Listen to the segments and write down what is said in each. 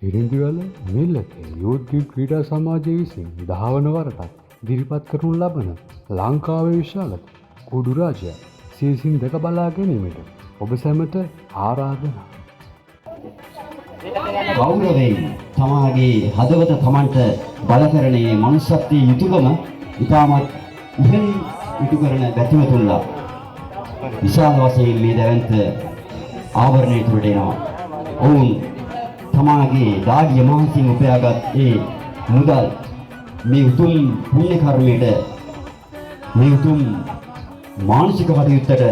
තිරින්දිවල මිල්ලතේ යෝධ ක්‍රීඩා සමාජය විසින් දහවන වරටත් ඉදිරිපත් කරනු ලබන ලංකාවේ විශාලත කුඩු රාජ්‍යය සියසින් දැක බලා ගැනීමට ඔබ සැමට ආරාධනා. ගෞරවයෙන් තමාගේ හදවත තමන්ට බල කරන්නේ මනුෂ්‍යත්වයේ යුතුයකම ඉතාමත් ඉහළින් ඉටු කරන බැතිමතුන්ලා විශාල වශයෙන් මේ දැවැන්ත ආවරණය තුළට එනවා. ඔවුන් තමාගේ දාගිය මහන්සියෙන් උපයාගත් ඒ මුදල් මේ උතුම් පුණ්‍ය කර්මයට මේ උතුම් මානසික කටයුත්තට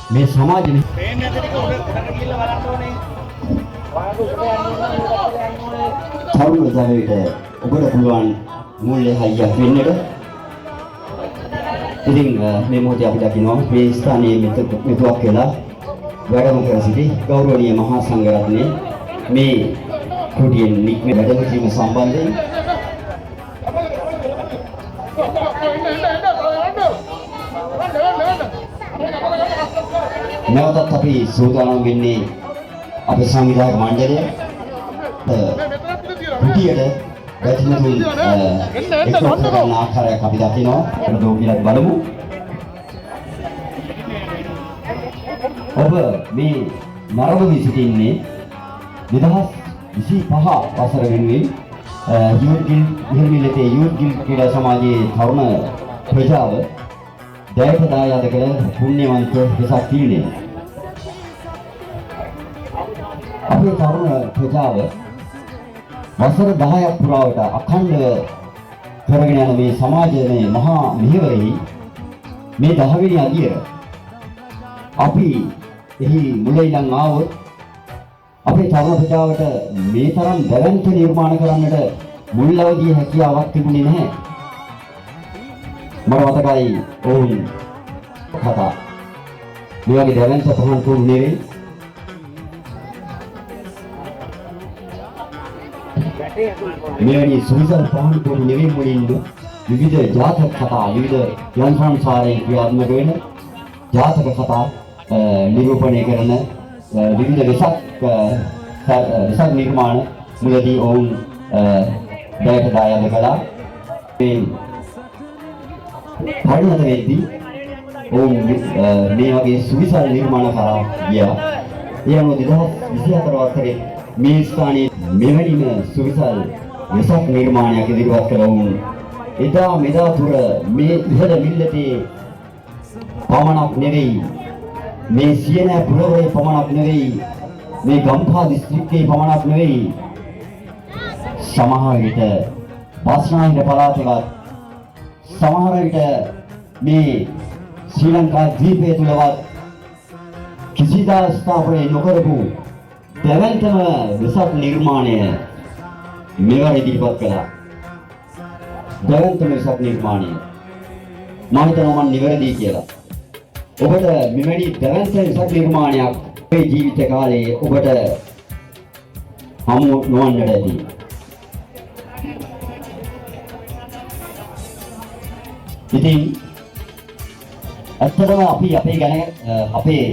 මේ සමාජෙ තරුණ ජනයට ඔබට පුළුවන් මූල්‍ය හයියක් වෙන්නට. ඉතින් මේ මොහොතේ අපි දකිනවා මේ ස්ථානයේ මෙතුවක් වෙලා වැඩම කර සිටි ගෞරවනීය මහා සංඝරත්නයේ මේ කුටියෙන් නික්ම වැඩම කිරීම සම්බන්ධයෙන් නැවතත් අපි සූදානම් වෙන්නේ අපේ සංවිධායක මණ්ඩලය කුටියට වැටිමුතුන් එක්රොක් කරන ආකාරයක් අපි දකිනවා. ඒක දෝපිලත් බලමු. ඔබ මේ නරඹවි සිටින්නේ 2025 වසර වෙනුවෙන් යූත් ගිල්ඩ් ඉහළමිලේ යූත් ගිල්ඩ් ක්‍රීඩා සමාජයේ තරුණ ප්‍රජාව දැයට දායාද කළ පුණ්‍යවන්ත වෙසක් තීරණය. අපේ තරුණ ප්‍රජාව වසර 10ක් පුරාවට අඛණ්ඩව කරගෙන යන මේ සමාජයේ මහා මෙහෙවරෙහි මේ 10 වෙනි අදියර අපි එහි මුල ඉඳන් ආවොත් අපේ තරුණ ප්‍රජාවට මේ තරම් දැවැන්ත නිර්මාණ කරන්නට මුල් අවදියේ හැකියාවක් තිබුණේ නැහැ. මට මතකයි ඔවුන් කතා මේ වගේ දැවැන්ත පහන් තුරු නෙවෙයි මෙවැනි සුවිසල් පහන් තුරු නෙවෙයි මුලින්ම විවිධ ජාතක කතා විවිධ යන්ත්‍රාංශාරයෙන් ක්‍රියාත්මක වෙන ජාතක කතා නිරූපණය කරන විවිධ වෙසක් නිර්මාණ මුලදී ඔවුන් දැයට දායාද කළා. මේ පරිණත වෙද්දී ඔවුන් මේ වගේ සුවිසල් නිර්මාණ කරා ගියා. ඒ අනුව 2024 වසරේ මේ ස්ථානයේ මෙවැනිම සුවිසල් වෙසක් නිර්මාණයක් ඉදිරිපත් කළ ඔවුන් එදා මෙදා තුර මේ ඉහළ මිල්ලතේ පමණක් නෙවෙයි මේ සියනෑ පුරවරේ පමණක් නෙවෙයි මේ ගම්පහ දිස්ත්‍රික්කයේ පමණක් නෙවෙයි සමහර විට බස්නාහිර පළාතේවත් සමහර විට මේ ශ්‍රී ලංකා ද්වීපය තුලවත් කිසිදා ස්ථාපනය නොකරපු දැවැන්තම වෙසක් නිර්මාණය මෙවර ඉදිරිපත් කළා. දැවැන්තම වෙසක් නිර්මාණය මම හිතනවා මම නිවැරදි කියලා. ඔබට මෙවැනි දැවැන්ත වෙසක් නිර්මාණයක් මේ ජීවිත කාලයේ ඔබට හමු නොවන්නට ඇති. ඉතින් ඇත්තටම අපි අපේ ගැන අපේ